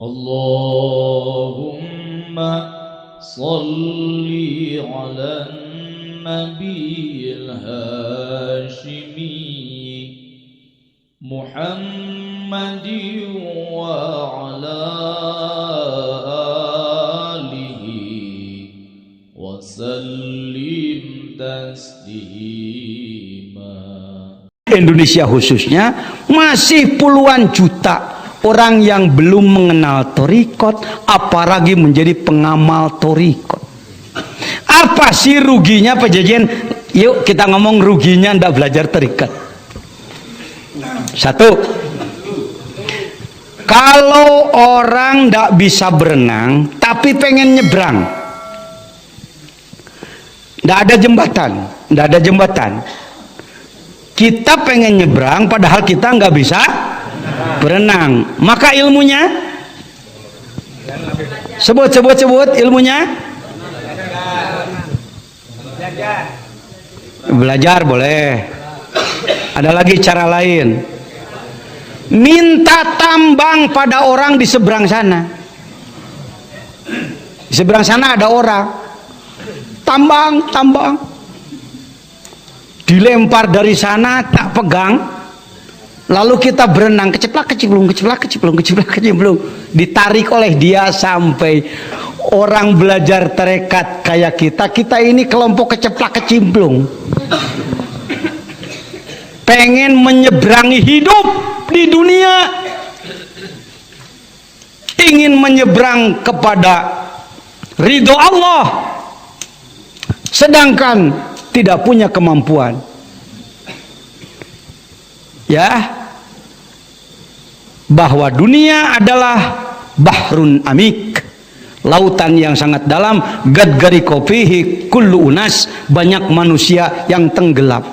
Allahumma salli ala nabiyil hashimi Muhammadin wa ala alihi wa sallim taslima. Indonesia khususnya masih puluhan juta orang yang belum mengenal torikot, apalagi menjadi pengamal torikot. Apa sih ruginya pejajan? Yuk kita ngomong ruginya ndak belajar torikot. Satu, kalau orang ndak bisa berenang tapi pengen nyebrang, ndak ada jembatan, kita pengen nyebrang padahal kita nggak bisa berenang, maka ilmunya sebut ilmunya belajar boleh. Ada lagi cara lain, minta tambang pada orang di seberang sana. Di seberang sana ada orang tambang, dilempar dari sana, tak pegang, lalu kita berenang, keceplak keciplung, ditarik oleh dia sampai orang belajar tarekat kayak kita ini kelompok keceplak kecimplung, pengen menyeberangi hidup di dunia, ingin menyeberang kepada ridho Allah, sedangkan tidak punya kemampuan. Ya, bahwa dunia adalah bahrun amik, lautan yang sangat dalam, gadgari kopihi kullu unas, banyak manusia yang tenggelam.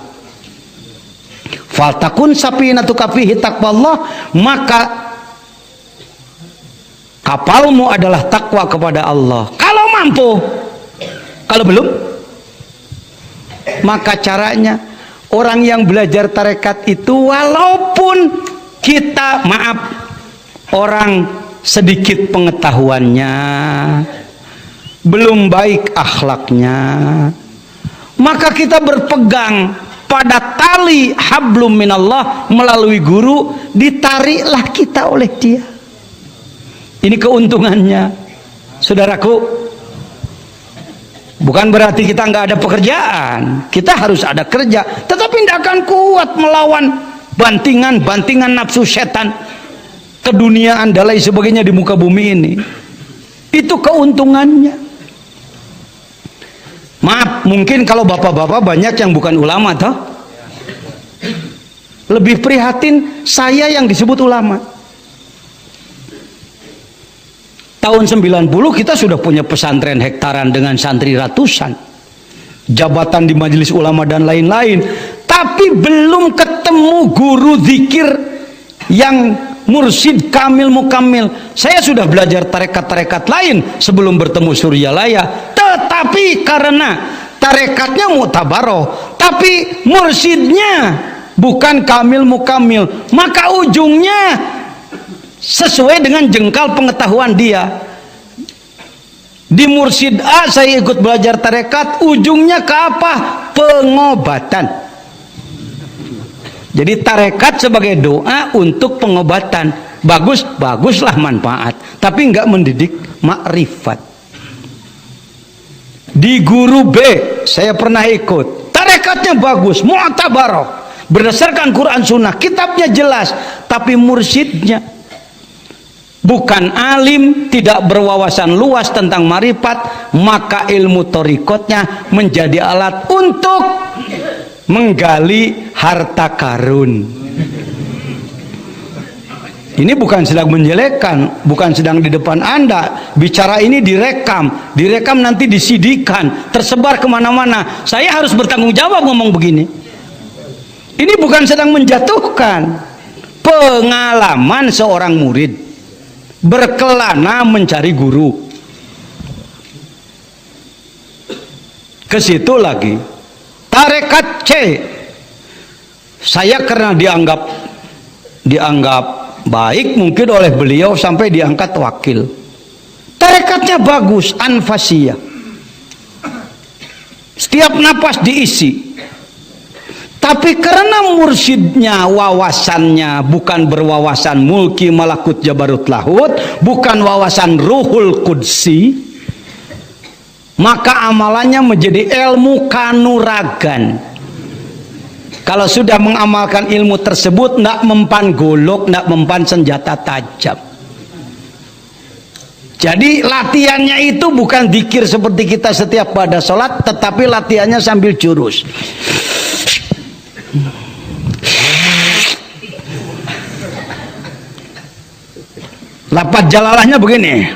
Faltakun sapinatu kafihi taqwallah, maka kapalmu adalah takwa kepada Allah kalau mampu. Kalau belum, maka caranya orang yang belajar tarekat itu, walaupun kita orang sedikit pengetahuannya, belum baik akhlaknya, maka kita berpegang pada tali hablum minallah melalui guru, ditariklah kita oleh dia. Ini keuntungannya, saudaraku. Bukan berarti kita nggak ada pekerjaan, kita harus ada kerja, tetapi tidak akan kuat melawan bantingan nafsu setan, keduniaan dan lain sebagainya di muka bumi ini. Itu keuntungannya. Maaf, mungkin kalau bapak-bapak banyak yang bukan ulama toh, lebih prihatin saya yang disebut ulama. Tahun 90 kita sudah punya pesantren hektaran dengan santri ratusan, jabatan di majelis ulama dan lain-lain, tapi belum ketemu guru zikir yang mursyid kamil mukamil. Saya sudah belajar tarekat-tarekat lain sebelum bertemu Suryalaya, tetapi karena tarekatnya mutabaroh tapi mursyidnya bukan kamil mukamil, maka ujungnya sesuai dengan jengkal pengetahuan dia. Di mursyid A saya ikut belajar tarekat, ujungnya ke apa? Pengobatan. Jadi tarekat sebagai doa untuk pengobatan, baguslah manfaat, tapi enggak mendidik makrifat. Di guru B saya pernah ikut, tarekatnya bagus, mu'tabaroh, berdasarkan Quran Sunnah, kitabnya jelas, tapi mursyidnya bukan alim, tidak berwawasan luas tentang marifat, maka ilmu torikotnya menjadi alat untuk menggali harta karun. Ini bukan sedang menjelekkan, bukan sedang di depan Anda bicara, ini direkam nanti disidikan, tersebar kemana-mana. Saya harus bertanggung jawab ngomong begini. Ini bukan sedang menjatuhkan, pengalaman seorang murid berkelana mencari guru. Ke situ lagi tarekat C, saya karena dianggap baik mungkin oleh beliau sampai diangkat wakil. Tarekatnya bagus, anfasiyah. Setiap napas diisi. Tapi karena mursyidnya wawasannya bukan berwawasan mulki malakut jabarut lahut, bukan wawasan ruhul qudsi, maka amalannya menjadi ilmu kanuragan. Kalau sudah mengamalkan ilmu tersebut, tidak mempan golok, tidak mempan senjata tajam. Jadi latihannya itu bukan zikir seperti kita setiap pada sholat, tetapi latihannya sambil jurus. Lapat jalalahnya begini.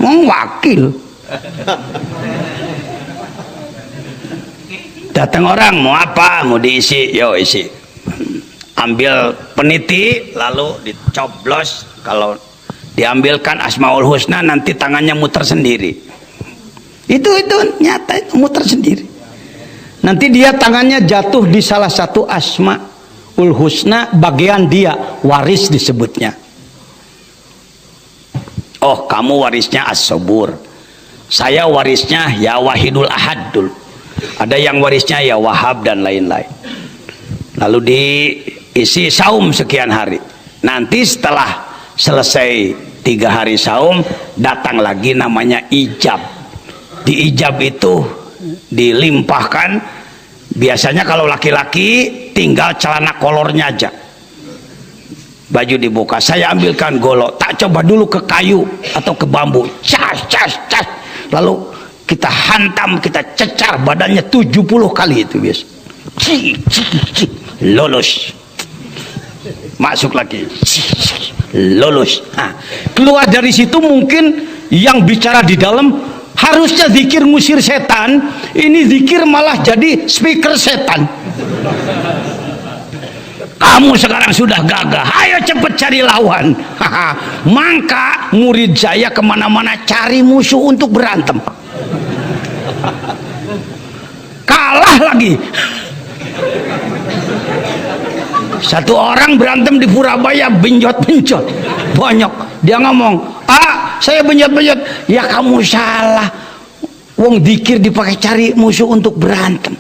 Wakil. Datang orang, mau apa? Mau diisi? Yo isi. Ambil peniti lalu dicoblos, kalau diambilkan Asmaul Husna nanti tangannya muter sendiri. Itu nyata, itu muter sendiri. Nanti dia tangannya jatuh di salah satu Asmaul Husna, bagian dia waris disebutnya. Oh, kamu warisnya As-Sabur, saya warisnya Ya Wahidul Ahad dulu. Ada yang warisnya Ya Wahab dan lain-lain. Lalu diisi saum sekian hari. Nanti setelah selesai 3 hari saum, datang lagi namanya ijab. Di ijab itu dilimpahkan. Biasanya kalau laki-laki tinggal celana kolornya aja, baju dibuka. Saya ambilkan golok, tak coba dulu ke kayu atau ke bambu, cas. Lalu kita hantam, kita cecar badannya 70 kali itu biasa. Lulus. Masuk lagi. Lulus. Nah, keluar dari situ mungkin yang bicara di dalam harusnya zikir ngusir setan, ini zikir malah jadi speaker setan. Kamu sekarang sudah gagah, ayo cepet cari lawan. Maka murid saya kemana-mana cari musuh untuk berantem. Kalah lagi. Satu orang berantem di Purabaya, benjot-benjot banyak. Dia ngomong, saya benjot-benjot. Ya kamu salah, wong dikir dipakai cari musuh untuk berantem.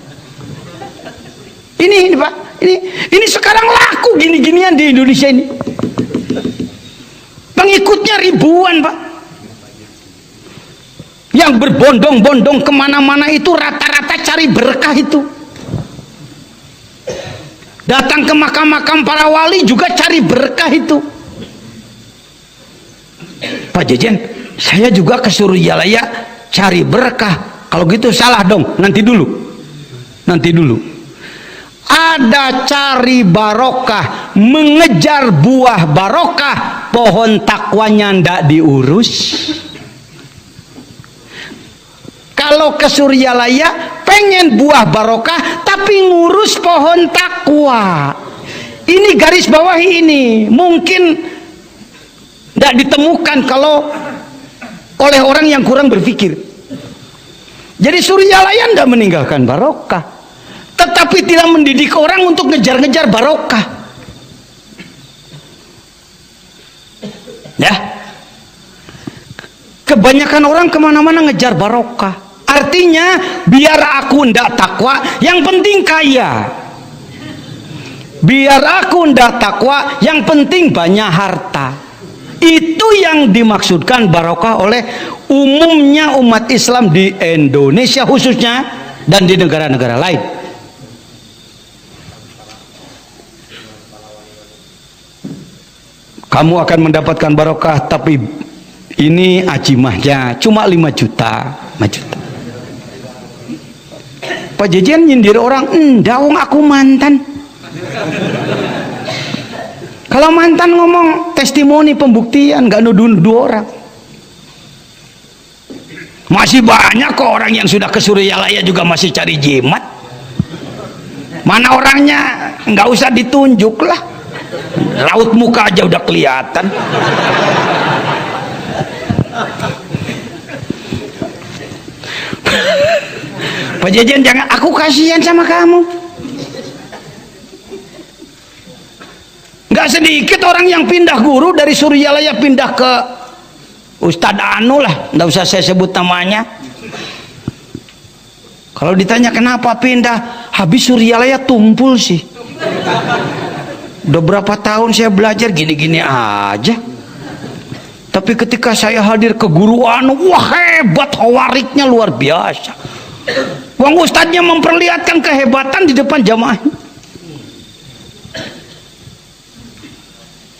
Ini Pak, ini sekarang laku gini-ginian di Indonesia ini. Pengikutnya ribuan Pak. Yang berbondong-bondong kemana-mana itu rata-rata cari berkah itu. Datang ke makam-makam para wali juga cari berkah itu. Pak Jejen, saya juga ke Suryalaya cari berkah. Kalau gitu salah dong, nanti dulu. Ada cari barokah, mengejar buah barokah, pohon takwanya ndak diurus. Kalau ke Suryalaya pengen buah barokah tapi ngurus pohon takwa. Ini garis bawah ini mungkin tidak ditemukan kalau oleh orang yang kurang berpikir. Jadi Suryalaya tidak meninggalkan barokah, tetapi tidak mendidik orang untuk ngejar-ngejar barokah. Ya, kebanyakan orang kemana-mana ngejar barokah. Artinya biar aku ndak takwa, yang penting kaya. Biar aku ndak takwa, yang penting banyak harta. Itu yang dimaksudkan barokah oleh umumnya umat Islam di Indonesia khususnya dan di negara-negara lain. Kamu akan mendapatkan barokah, tapi ini ajimahnya cuma 5 juta. Pak Jejen nyindir orang, wong aku mantan. Kalau mantan ngomong testimoni pembuktian, nggak nuduh orang. Masih banyak kok orang yang sudah ke Suryalaya juga masih cari jimat. Mana orangnya, nggak usah ditunjuk lah. Raut muka aja udah kelihatan. Pak Jejen jangan, aku kasihan sama kamu. sedikit orang yang pindah guru dari Suryalaya pindah ke Ustadz Anu lah, nggak usah saya sebut namanya. Kalau ditanya kenapa pindah, habis Suryalaya tumpul sih. Udah berapa tahun saya belajar gini-gini aja. Tapi ketika saya hadir ke guru Anu, wah hebat, hawariknya luar biasa. Wang ustadznya memperlihatkan kehebatan di depan jamaah.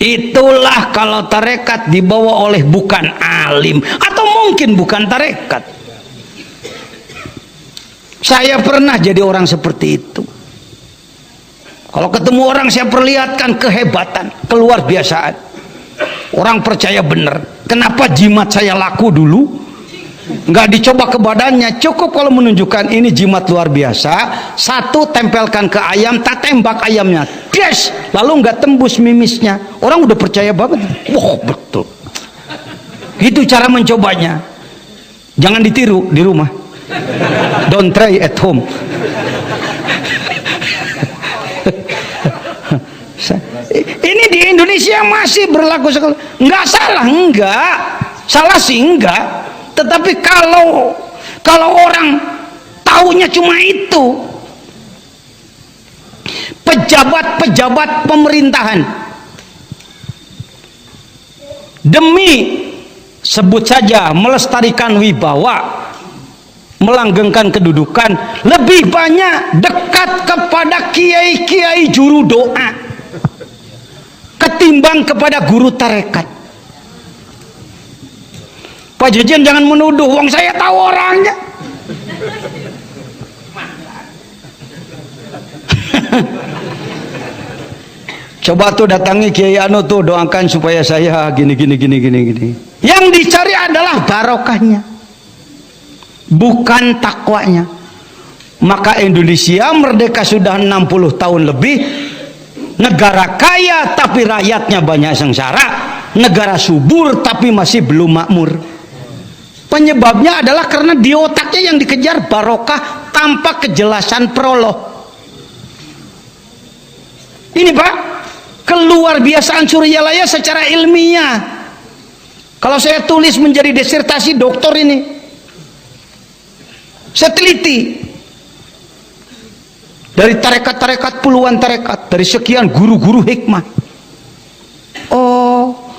Itulah kalau tarekat dibawa oleh bukan alim, atau mungkin bukan tarekat. Saya pernah jadi orang seperti itu. Kalau ketemu orang saya perlihatkan kehebatan, keluar biasaan. Orang percaya bener. Kenapa jimat saya laku dulu? Nggak dicoba ke badannya, cukup kalau menunjukkan ini jimat luar biasa. Satu, tempelkan ke ayam, tak tembak ayamnya, yes, lalu nggak tembus mimisnya, orang udah percaya banget. Wah, betul. Itu cara mencobanya. Jangan ditiru di rumah. Don't try at home. Ini di Indonesia masih berlaku sekali. Nggak salah, enggak salah sih, enggak. Tetapi kalau orang taunya cuma itu, pejabat pemerintahan demi sebut saja melestarikan wibawa, melanggengkan kedudukan, lebih banyak dekat kepada kiai-kiai juru doa ketimbang kepada guru tarekat. Pak Jejen jangan menuduh, wong saya tahu orangnya. Coba tuh datangi Kiai Anu tuh, doakan supaya saya gini. Yang dicari adalah barokahnya, bukan takwanya. Maka Indonesia merdeka sudah 60 tahun lebih, negara kaya tapi rakyatnya banyak sengsara, negara subur tapi masih belum makmur. Penyebabnya adalah karena di otaknya yang dikejar barokah tanpa kejelasan prolog. Ini Pak, keluar biasaan Suryalaya secara ilmiah. Kalau saya tulis menjadi disertasi doktor ini, saya teliti dari tarekat-tarekat, puluhan tarekat, dari sekian guru-guru hikmah. Oh,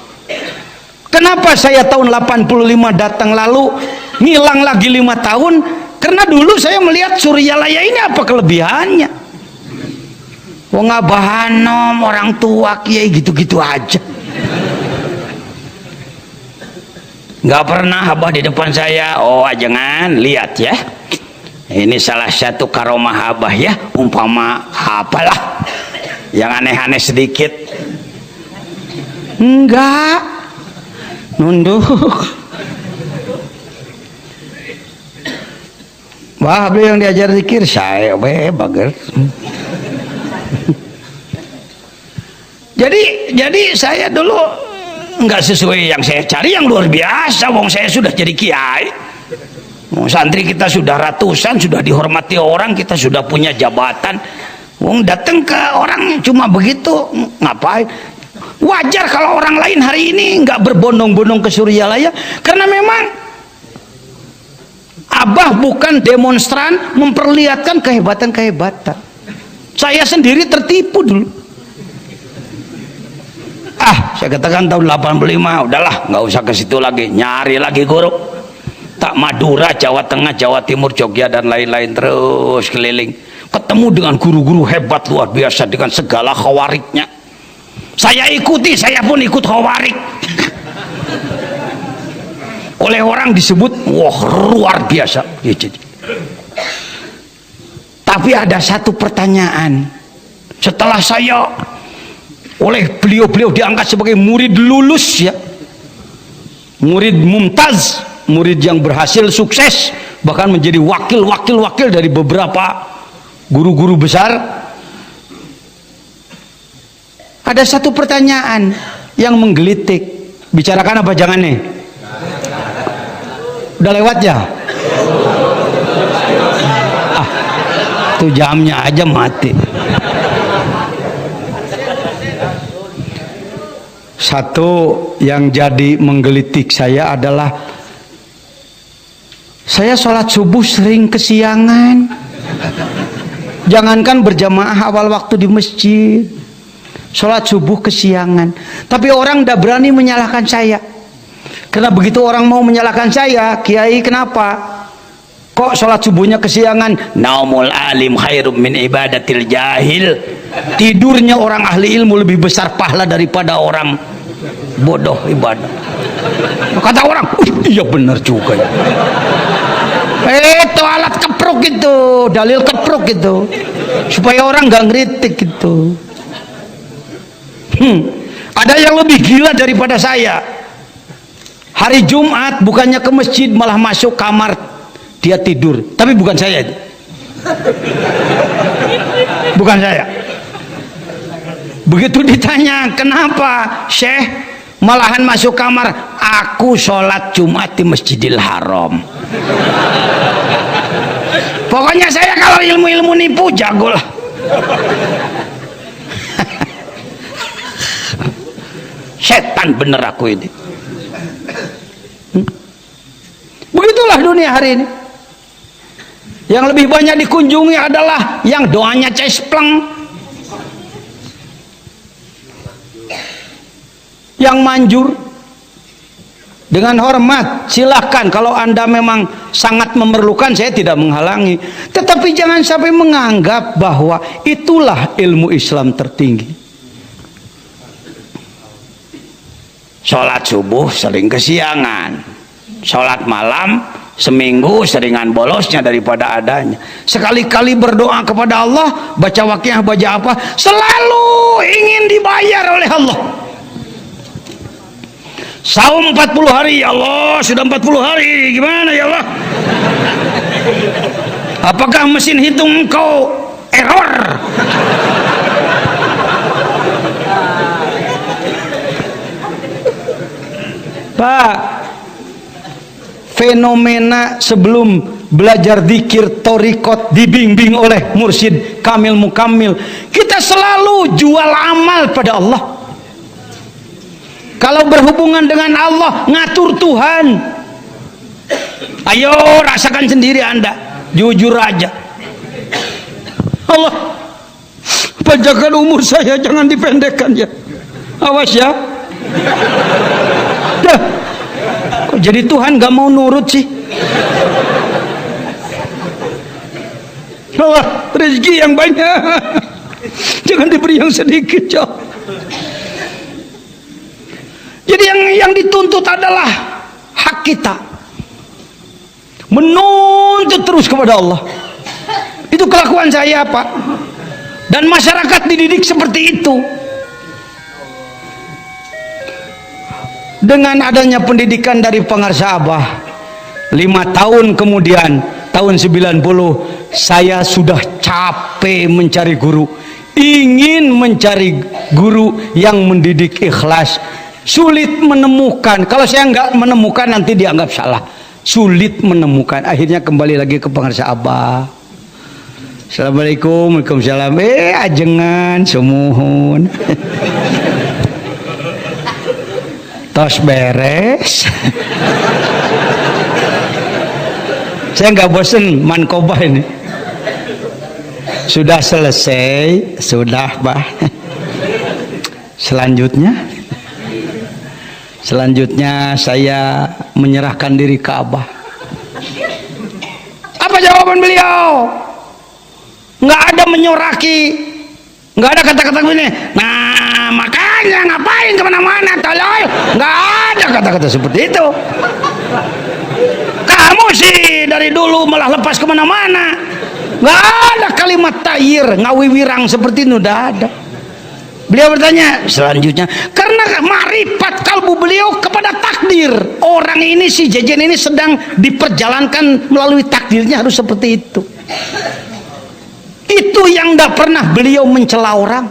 kenapa saya tahun 85 datang lalu ngilang lagi 5 tahun? Karena dulu saya melihat Suryalaya ini apa kelebihannya. Wong abahanom, orang tua kiai gitu-gitu aja. Nggak pernah abah di depan saya, oh jangan lihat ya, ini salah satu karomah abah ya, umpama apalah yang aneh-aneh sedikit. Enggak, nunduk. Wah, beliau yang diajar zikir saya bager. Jadi saya dulu nggak sesuai yang saya cari, yang luar biasa. Wong saya sudah jadi kiai, wong santri kita sudah ratusan, sudah dihormati orang, kita sudah punya jabatan. Wong datang ke orang cuma begitu, ngapain? Wajar kalau orang lain hari ini nggak berbondong-bondong ke Suryalaya, karena memang abah bukan demonstran memperlihatkan kehebatan-kehebatan. Saya sendiri tertipu dulu. Saya katakan tahun 85, udahlah nggak usah ke situ lagi, nyari lagi guru. Tak Madura, Jawa Tengah, Jawa Timur, Jogja dan lain-lain, terus keliling, ketemu dengan guru-guru hebat luar biasa dengan segala khawariknya. Saya ikuti, saya pun ikut khawarik. Oleh orang disebut wah luar biasa. Tapi ada satu pertanyaan, setelah saya oleh beliau diangkat sebagai murid lulus ya, murid mumtaz, murid yang berhasil sukses, bahkan menjadi wakil dari beberapa guru-guru besar. Ada satu pertanyaan yang menggelitik. Bicarakan apa jangan nih? Udah lewat ya? Tuh jamnya aja mati. Satu yang jadi menggelitik saya adalah saya sholat subuh sering kesiangan. Jangankan berjamaah awal waktu di masjid, sholat subuh kesiangan. Tapi orang tidak berani menyalahkan saya. Karena begitu orang mau menyalahkan saya, Kiai kenapa? Kok sholat subuhnya kesiangan? Naumul alim khairum min ibadatil jahil. Tidurnya orang ahli ilmu lebih besar pahala daripada orang bodoh ibadah. Kata orang, iya benar juga ya. Itu alat keprok itu, dalil keprok itu, supaya orang nggak ngeritik gitu. Ada yang lebih gila daripada saya. Hari Jumat bukannya ke masjid malah masuk kamar dia tidur, tapi bukan saya itu. Bukan saya. Begitu ditanya kenapa Syekh malahan masuk kamar, aku sholat Jumat di Masjidil Haram. Pokoknya saya kalau ilmu-ilmu nipu jago lah. Setan bener aku ini. Begitulah dunia hari ini. Yang lebih banyak dikunjungi adalah yang doanya cespleng, yang manjur. Dengan hormat silahkan, kalau anda memang sangat memerlukan, saya tidak menghalangi, tetapi jangan sampai menganggap bahwa itulah ilmu Islam tertinggi. Sholat subuh sering kesiangan, sholat malam seminggu seringan bolosnya daripada adanya. Sekali-kali berdoa kepada Allah, baca Waqiah, baca apa, selalu ingin dibayar oleh Allah. Saum 40 hari, ya Allah sudah 40 hari, gimana ya Allah? Apakah mesin hitung engkau error? Pak, fenomena sebelum belajar zikir torikot dibimbing oleh mursyid Kamil Mukamil, kita selalu jual amal pada Allah. Kalau berhubungan dengan Allah, ngatur Tuhan. Ayo rasakan sendiri anda, jujur aja. Allah, panjangkan umur saya, jangan dipendekkan ya. Awas ya. Dah. Kok jadi Tuhan gak mau nurut sih? Allah, rezeki yang banyak, jangan diberi yang sedikit ya. Jadi yang dituntut adalah hak kita, menuntut terus kepada Allah. Itu kelakuan saya Pak, dan masyarakat dididik seperti itu. Dengan adanya pendidikan dari Pangarsa Abah, 5 tahun kemudian tahun 90 saya sudah capek mencari guru, ingin mencari guru yang mendidik ikhlas. Sulit menemukan. Kalau saya nggak menemukan nanti dianggap salah. Sulit menemukan. Akhirnya kembali lagi ke Pangarsa Abah. Assalamualaikum, waalaikumsalam. Ajengan semuhun. Tos beres. Saya nggak bosen mankobah ini. Sudah selesai, sudah Pak. Selanjutnya saya menyerahkan diri ke Abah. Apa jawaban beliau? Nggak ada menyoraki, nggak ada kata-kata begini. Nah makanya ngapain kemana-mana tolol? Nggak ada kata-kata seperti itu. Kamu sih dari dulu malah lepas kemana-mana. Nggak ada kalimat tayyir ngawiwirang seperti itu, udah ada. Beliau bertanya selanjutnya, karena marifat kalbu beliau kepada takdir. Orang ini, si Jejen ini sedang diperjalankan melalui takdirnya, harus seperti itu. Itu yang tidak pernah beliau mencela orang.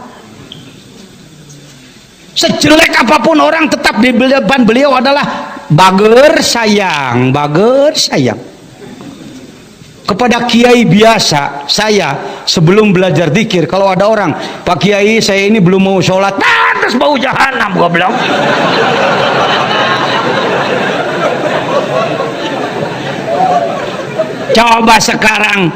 Sejelek apapun orang, tetap di depan beliau adalah bager sayang, bager sayang. kepada kiai biasa. Saya sebelum belajar zikir, kalau ada orang, Pak Kiai saya ini belum mau sholat, terus bau jahanam, gua bilang. Coba sekarang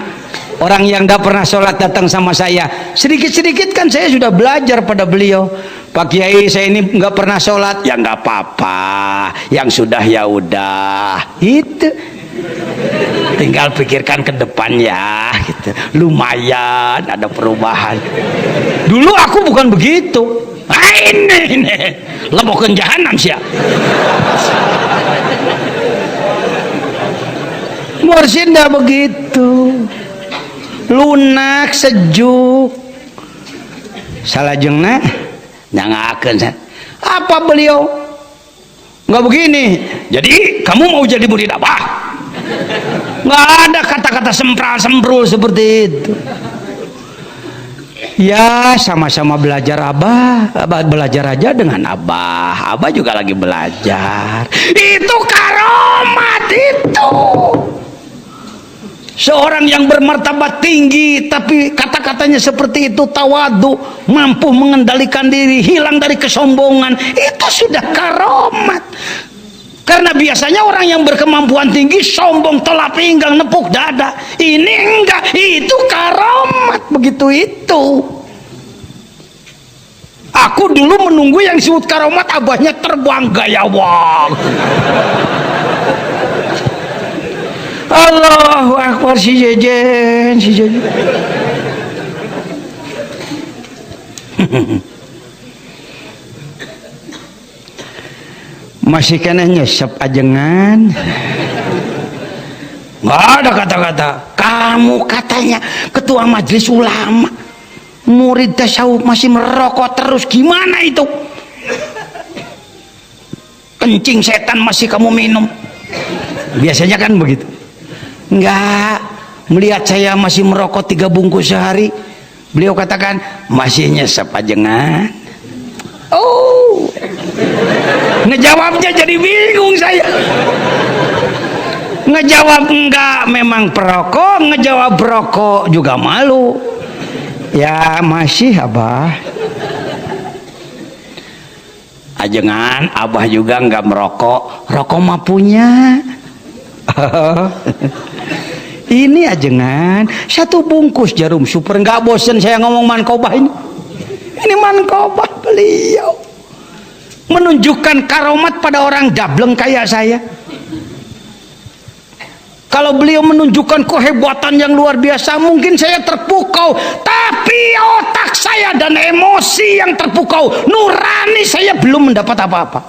orang yang tidak pernah sholat datang sama saya, sedikit-sedikit kan saya sudah belajar pada beliau. Pak Kiai saya ini nggak pernah sholat, ya nggak apa-apa, yang sudah ya udah, itu tinggal pikirkan ke depan ya, gitu. Lumayan ada perubahan. Dulu aku bukan begitu. Ini lemokan jahanam sih ya. Mursyid begitu, lunak, sejuk, salah jengna nyangakeun. Apa beliau nggak begini, jadi kamu mau jadi murid apa? Nggak ada kata-kata sempral-semprul seperti itu. Ya sama-sama belajar, abah belajar aja dengan abah juga lagi belajar. Itu karomat itu. Seorang yang bermartabat tinggi tapi kata-katanya seperti itu, tawadu, mampu mengendalikan diri, hilang dari kesombongan, itu sudah karomat. Karena biasanya orang yang berkemampuan tinggi sombong, tolak pinggang, nepuk dada. Ini enggak, itu karomat, begitu itu. Aku dulu menunggu yang disebut karomat, abahnya terbang gayawang. Allahu Akbar, si jejen. Masih kena nyesep ajengan. Nggak ada kata-kata kamu, katanya ketua majelis ulama, murid tasawuf masih merokok terus, gimana itu? Kencing setan masih kamu minum. Biasanya kan begitu. Enggak, melihat saya masih merokok 3 bungkus sehari, beliau katakan masih nyesep ajengan. Oh, ngejawabnya jadi bingung saya. Ngejawab enggak memang perokok, ngejawab perokok juga malu. Ya masih abah. Ajengan, abah juga enggak merokok, rokok mah punya. Ini ajengan 1 bungkus jarum super, enggak bosen saya ngomong mankobah ini. Ini mankobah beliau. Menunjukkan karomat pada orang dableng kayak saya. Kalau beliau menunjukkan kehebatan yang luar biasa, mungkin saya terpukau, tapi otak saya dan emosi yang terpukau, nurani saya belum mendapat apa-apa.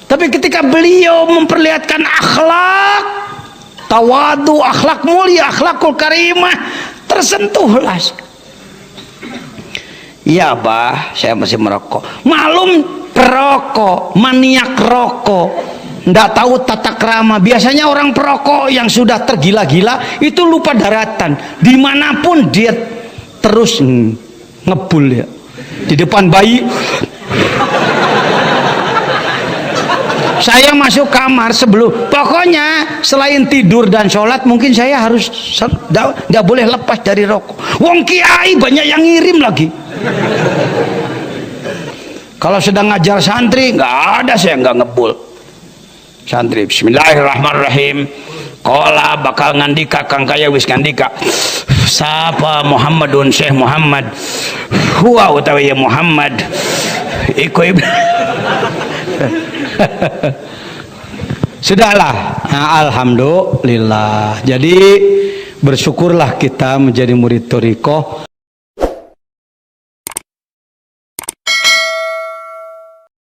Tapi ketika beliau memperlihatkan akhlak tawadu, akhlak mulia, akhlakul karimah, tersentuhlah. Iya bah, saya masih merokok. Malum perokok, maniak rokok, ndak tahu tata krama. Biasanya orang perokok yang sudah tergila-gila itu lupa daratan. Dimanapun dia terus ngebul ya. Di depan bayi. Saya masuk kamar sebelum, pokoknya selain tidur dan sholat, mungkin saya harus nggak boleh lepas dari rokok. Wong kiai banyak yang ngirim lagi. Kalau sedang ngajar santri nggak ada saya nggak ngebul. Santri Bismillahirrahmanirrahim, kola bakal ngandika kang kaya wis ngandika sapa Muhammadun Syekh Muhammad huwa utawi Muhammad iku sudahlah. Nah, alhamdulillah. Jadi bersyukurlah kita menjadi murid thariqah